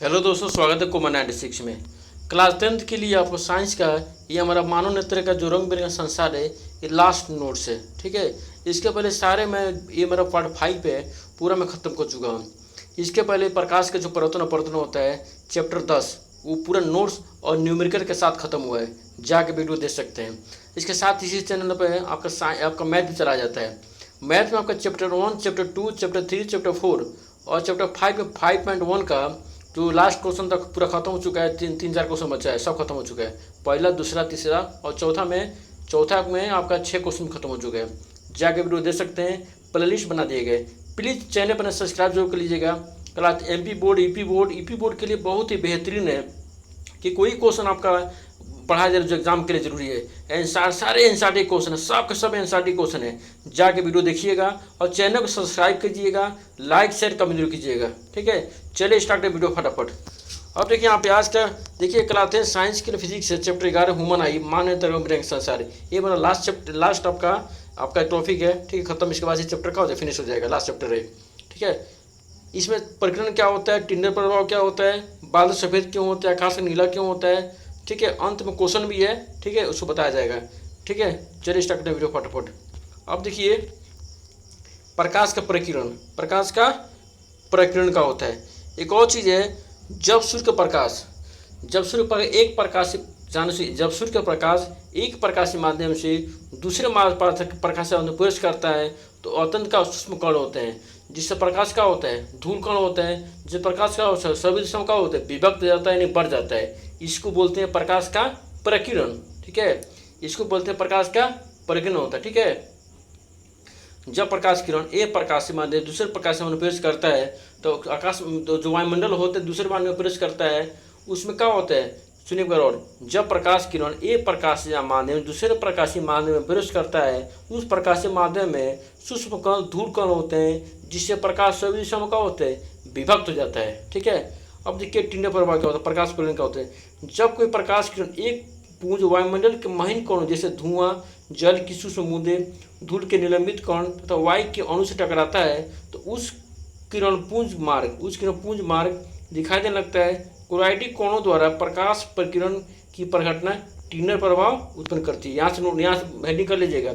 Hello दोस्तों, स्वागत है कोमा 96 में। क्लास 10th के लिए आपको साइंस का ये हमारा मानव नेत्र का जो रंग बिरंगा संसार है, ये लास्ट नोट्स है। ठीक है, इसके पहले सारे मैं ये मेरा पार्ट 5 है, पूरा मैं ख़त्म कर चुका हूँ। इसके पहले प्रकाश का जो परिवर्तन अपवर्तन होता है चैप्टर 10, वो पूरा नोट्स और न्यूमेरिकल के साथ ख़त्म हुआ है, जाके वीडियो देख सकते हैं। इसके साथ इसी चैनल पर आपका मैथ भी चला जाता है। मैथ में आपका चैप्टर 1, चैप्टर 2, चैप्टर 3, चैप्टर 4 और चैप्टर 5 में 5.1 का जो लास्ट क्वेश्चन तक पूरा खत्म हो चुका है। तीन चार क्वेश्चन बचा है, सब खत्म हो चुका है। पहला, दूसरा, तीसरा और चौथा में आपका 6 क्वेश्चन खत्म हो चुके हैं। जाके वीडियो दे सकते हैं, प्ले लिस्ट बना दिए गए। प्लीज़ चैनल पर सब्सक्राइब जरूर कर लीजिएगा। Class MP board, EP board के लिए बहुत ही बेहतरीन है कि कोई क्वेश्चन आपका पढ़ा जाए जो एग्जाम के लिए जरूरी है। सारे एनसीईआरटी क्वेश्चन है, सब के सब एनसीईआरटी क्वेश्चन है। जाके वीडियो देखिएगा और चैनल को सब्सक्राइब कीजिएगा, लाइक शेयर कमेंट जरूर कीजिएगा। ठीक है, चलिए स्टार्ट करें वीडियो फटाफट। अब देखिए यहाँ पे आज का देखिए क्लास है साइंस के लिए फिजिक्स है, चैप्टर 11 ह्यूमन आई मान्य तरंग संसार। ये मेरा लास्ट आपका टॉपिक है। ठीक है, खत्म। इसके बाद ये चैप्टर का हो जाए, फिनिश हो जाएगा, लास्ट चैप्टर है। ठीक है, इसमें प्रकीर्णन क्या होता है, टिंडर प्रभाव क्या होता है, बादल सफ़ेद क्यों होता है, आकाश का नीला क्यों होता है। ठीक है, अंत में क्वेश्चन भी है। ठीक है, उसको बताया जाएगा। ठीक है, चलिए स्टार्ट करें वीडियो फटाफट। अब देखिए प्रकाश का प्रकीर्णन का होता है। एक और चीज़ है, जब सूर्य का प्रकाश एक प्रकाश से जब सूर्य का प्रकाश एक प्रकाश के माध्यम से दूसरे प्रकाश से प्रवेश करता है तो अत्यंत का सूक्ष्म कण होते हैं, जिससे प्रकाश का होता है धूल कण होता है। जिस प्रकाश का सभी दिशाओं का होता है, विभक्त हो जाता है, यानी बढ़ जाता है। इसको बोलते हैं प्रकाश का प्रकीर्णन। ठीक है, इसको बोलते हैं प्रकाश का प्रकीर्णन होता है। ठीक है, जब प्रकाश किरण एक प्रकाश से माध्यम दूसरे प्रकाश से प्रवेश करता है तो आकाश जो वायुमंडल होते हैं दूसरे वायुमंडल में प्रवेश करता है, उसमें क्या होता है, सुनिए गौर। जब प्रकाश किरण एक प्रकाश या माध्यम दूसरे प्रकाशीय माध्यम में प्रवेश करता है, उस प्रकाशीय माध्यम में सूक्ष्म कण धूल कण होते हैं, जिससे प्रकाश सभी दिशाओं का होता है, विभक्त हो जाता है। ठीक है, अब देखिए टिंडर प्रभाव क्या होता है, प्रकाश प्रकीर्णन क्या होता है। जब कोई प्रकाश किरण एक पुंज वायुमंडल के महीन कणों जैसे धुआं, जल की सूक्ष्म बूंदें, धूल के निलंबित कण तथा वायु के अणु से टकराता है तो उस किरण पुंज मार्ग दिखाई देने लगता है। कोलाइडी कोणों द्वारा प्रकाश प्रकीर्णन की प्रघटना टिंडर प्रभाव उत्पन्न करती है। यहाँ से हेडिंग कर लीजिएगा,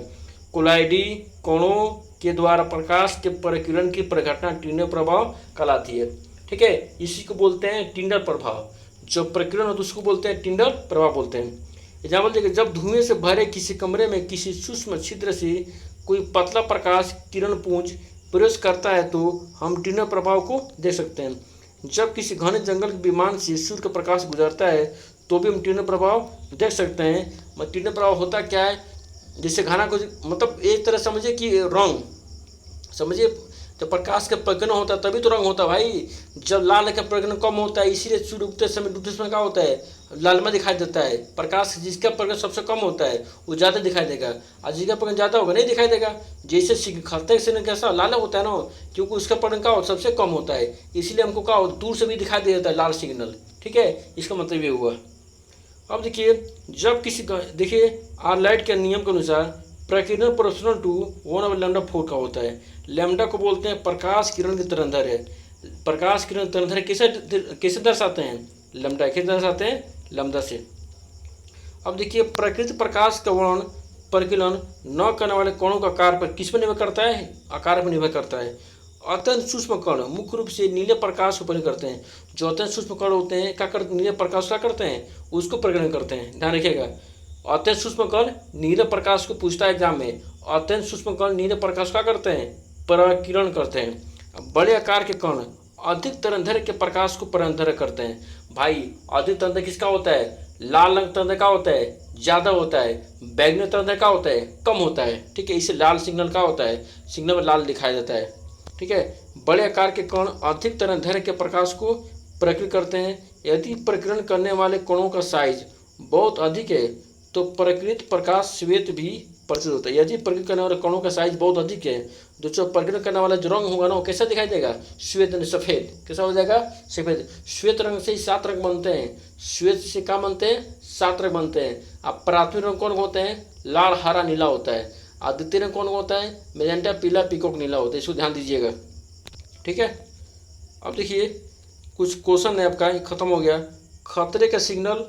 कोलाइडी कोणों के द्वारा प्रकाश के प्रकीर्णन की प्रघटना टिंडर प्रभाव कहलाती है। ठीक है, इसी को बोलते हैं टिंडर प्रभाव। जो प्रकीर्णन होता है उसको बोलते हैं टिंडर प्रभाव बोलते हैं। एग्जाम्पल देखिए, जब धुएं से भरे किसी कमरे में किसी सूक्ष्म छिद्र से कोई पतला प्रकाश किरण पुंज प्रवेश करता है तो हम टिंडर प्रभाव को देख सकते हैं। जब किसी घने जंगल के विमान से सूर्य का प्रकाश गुजरता है तो भी हम टिंडर प्रभाव देख सकते हैं। टिंडर प्रभाव होता क्या है, जैसे घना को मतलब एक तरह समझिए कि रंग समझिए। जब प्रकाश का प्रकीर्णन होता है तभी तो रंग होता है भाई। जब लाल का प्रकीर्णन कम होता है, इसीलिए सूर्य उगते समय क्या होता है, लालमा दिखाई देता है। प्रकाश जिसका प्रकीर्णन सबसे कम होता है वो ज़्यादा दिखाई देगा, और जिसका प्रकीर्णन ज़्यादा होगा नहीं दिखाई देगा। जैसे खलते से कैसा लाल होता है ना, क्योंकि उसका प्रकीर्णन क्या होता है, सबसे कम होता है, इसलिए हमको क्या होता है, दूर से भी दिखाई दे देता है लाल सिग्नल। ठीक है, इसका मतलब ये हुआ। अब देखिए, जब देखिए आर्लाइट के नियम के अनुसार प्रकीर्णन प्रोपोर्शनल टू 1/λ4 का होता है। लैम्डा को बोलते हैं प्रकाश किरण की तरंगदैर्घ्य है। प्रकाश किरण तरंगदैर्घ्य कैसे दर्शाते हैं, लैम्डा कैसे दर्शाते हैं, लैम्डा से। अब देखिए, प्रकृति प्रकाश का वर्णन प्रकीर्णन न करने वाले कणों का आकार पर किस पर निर्भर करता है, आकार पर निर्भर करता है। अत्यंत सूक्ष्म कण मुख्य रूप से नीले प्रकाश को प्रकीर्णन करते हैं। जो अत्यंत सूक्ष्म कण होते हैं क्या करते, नीले प्रकाश क्या करते हैं, उसको प्रकीर्णन करते हैं। ध्यान रखिएगा, अत्यंत सूक्ष्म कण नीले प्रकाश को पूछता है एग्जाम में। अत्यंत सूक्ष्म कण नीले प्रकाश क्या करते हैं, प्रकीर्णन करते हैं। बड़े आकार के कण अधिक तरंगदैर्घ्य के प्रकाश को प्रकीर्णन करते हैं। भाई अधिक तरंगदैर्घ्य किसका होता है, लाल रंग तरंगदैर्घ्य का होता है, ज़्यादा होता है। बैंगनी तरंगदैर्घ्य का होता है, कम होता है। ठीक है, इसे लाल सिग्नल का होता है, सिग्नल में लाल दिखाई देता है। ठीक है, बड़े आकार के कण अधिक तरंगदैर्घ्य के प्रकाश को प्रकीर्णन करते हैं। यदि प्रकीर्णन करने वाले कणों का साइज बहुत अधिक है तो प्रकीर्णित प्रकाश श्वेत भी प्रतीत होता है। यदि प्रकीर्णन करने वाले कणों का साइज बहुत अधिक है तो जो प्रकीर्णन करने वाला जो रंग होगा ना वो कैसा दिखाई देगा, श्वेत यानी सफ़ेद। कैसा हो जाएगा, सफ़ेद। श्वेत रंग से ही 7 रंग बनते हैं। श्वेत से क्या बनते हैं, 7 रंग बनते हैं। अब प्राथमिक रंग कौन होते हैं, लाल हरा नीला होता है। और द्वितीय रंग कौन होता है, मेजेंटा पीला पीकॉक नीला होता है। इसको ध्यान दीजिएगा। ठीक है, अब देखिए कुछ क्वेश्चन है आपका, ये खत्म हो गया। खतरे का सिग्नल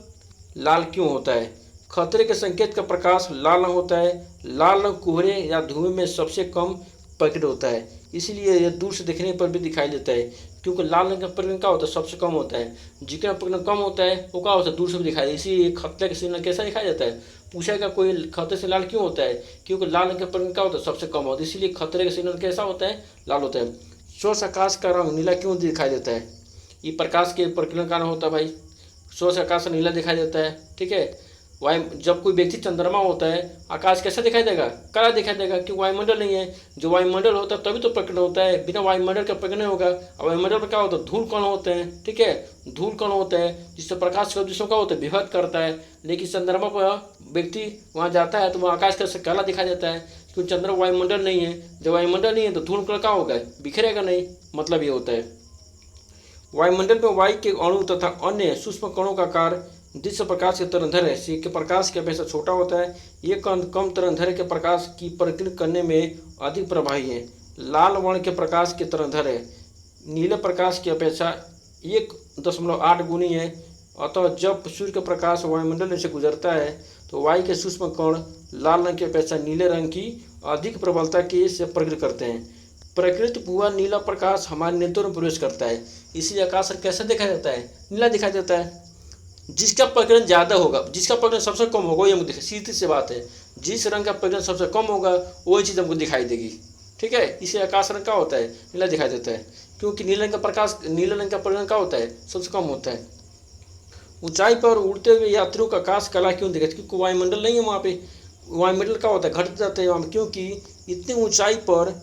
लाल क्यों होता है? खतरे के संकेत का प्रकाश लाल रंग होता है। लाल रंग कोहरे या धुएं में सबसे कम प्रकट होता है, इसीलिए यह दूर से देखने पर भी दिखाई देता है। क्योंकि लाल रंग का प्रकरण क्या होता है? सबसे कम होता है। जितना प्रकरण कम होता है वो क्या होता है? दूर से भी दिखाई देता है। इसीलिए खतरे का सिग्नल कैसा दिखाई देता है? पूछेगा कोई खतरे से लाल क्यों होता है? क्योंकि लाल रंग का प्रकरण क्या होता है? सबसे कम होता है, इसीलिए खतरे का सिग्नल कैसा होता है? लाल होता है। स्वच्छ आकाश का रंग नीला क्यों दिखाई देता है? ये प्रकाश के प्रकीर्णन कारण होता है भाई। स्वच्छ आकाश नीला दिखाई देता है, ठीक है। जब कोई व्यक्ति चंद्रमा होता है, आकाश कैसा दिखाई देगा? काला दिखाई देगा, क्योंकि वायुमंडल नहीं है। जो वायुमंडल होता है तभी तो प्रकट होता है, बिना वायुमंडल का प्रकट नहीं होगा। वायुमंडल में क्या होता है? धूल कण होते हैं, ठीक है। धूल कण होते हैं जिससे प्रकाश का जिसको क्या होता है? विभक्त करता है। लेकिन चंद्रमा पर व्यक्ति वहाँ जाता है तो वहाँ आकाश कैसे काला दिखाई देता है, क्योंकि चंद्रमा वायुमंडल नहीं है। जब वायुमंडल नहीं है तो धूल कण क्या होगा? बिखरेगा नहीं, मतलब ये होता है। वायुमंडल में वायु के अणु तथा अन्य सूक्ष्म कणों का आकार दृश्य प्रकाश के तरंगदैर्घ्य से के प्रकाश की अपेक्षा छोटा होता है। ये कण कम तरंगदैर्घ्य के प्रकाश की प्रकीर्णन करने में अधिक प्रभावी है। लाल वर्ण के प्रकाश के तरंगदैर्घ्य नीले प्रकाश की अपेक्षा 1.8 गुनी है। अतः जब सूर्य का प्रकाश वायुमंडल से गुजरता है तो वायु के सूक्ष्म कण लाल रंग की अपेक्षा नीले रंग की अधिक प्रबलता के से प्रकट करते हैं। प्रकृति हुआ नीला प्रकाश हमारे नेत्रों में प्रवेश करता है, इसीलिए आकाश कैसा दिखाई देता है? नीला दिखाई देता है। जिसका प्रकरण ज़्यादा होगा, जिसका प्रकरण सबसे कम होगा, ये हमको दिखे, सीधी सी बात है। जिस रंग का प्रकरण सबसे कम होगा वही चीज़ हमको दिखाई देगी, ठीक है। इसे आकाश रंग क्या होता है? नीला दिखाई देता है, क्योंकि नीले रंग का प्रकाश, नीले रंग का प्रकरण क्या होता है? सबसे कम होता है। ऊंचाई पर उड़ते हुए यात्रियों का आकाश काला क्यों दिखता है? क्योंकि वायुमंडल नहीं है वहाँ पे। वायुमंडल क्या होता है? घट जाते हैं वहाँ पर, क्योंकि इतनी ऊंचाई पर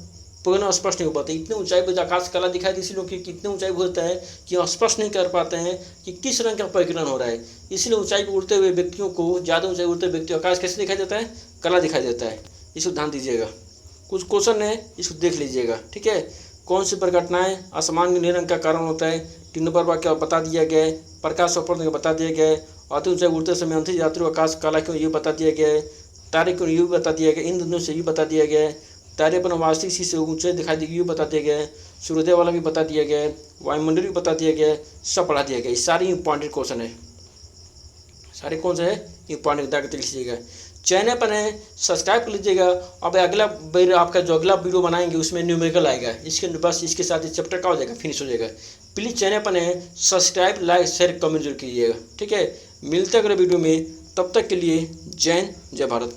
प्रकरण स्पष्ट नहीं हो पाते। इतने ऊंचाई पर आकाश काला दिखाई दे, इसलिए क्योंकि इतने ऊंचाई पर होता है कि स्पष्ट नहीं कर पाते हैं कि किस रंग का प्रकीर्णन हो रहा है। इसलिए ऊंचाई पर उड़ते हुए व्यक्तियों को, ज़्यादा ऊंचाई उड़ते हुए व्यक्तियों आकाश कैसे दिखाई देता है? काला दिखाई देता है। इसको ध्यान दीजिएगा। कुछ क्वेश्चन है, इसको देख लीजिएगा, ठीक है। कौन सी प्रघटनाएं आसमान में नीले रंग का कारण होता है? तीनों पर वाक्य बता दिया गया है। प्रकाश ऊपर बता दिया गया है। अति ऊंचाई उड़ते समय अंतरिक्ष यात्रियों आकाश काला क्यों, ये बता दिया गया है। तारे क्यों, ये भी बता दिया गया है। इन दोनों से भी बता दिया गया है। तारे पर वास्तविक चीज से ऊंचे दिखाई देगी, ये बता दिया गया है। सूर्योदय वाला भी बता दिया गया है। वायुमंडल भी बता दिया गया है। सब पढ़ा दिया गया है। सारे इंपॉर्टेंट क्वेश्चन है, सारे कौन से है? इंपॉर्टेंट देख लीजिएगा। चैनल पर है, सब्सक्राइब कर लीजिएगा। अब अगला आपका जो अगला वीडियो बनाएंगे उसमें न्यूमेरिकल आएगा। इसके बस इसके साथ ये चैप्टर का हो जाएगा, फिनिश हो जाएगा। प्लीज़ चैनल पर है, सब्सक्राइब, लाइक, शेयर, कमेंट जरूर कीजिएगा, ठीक है। मिलते हैं अगले वीडियो में, तब तक के लिए जय हिंद, जय भारत।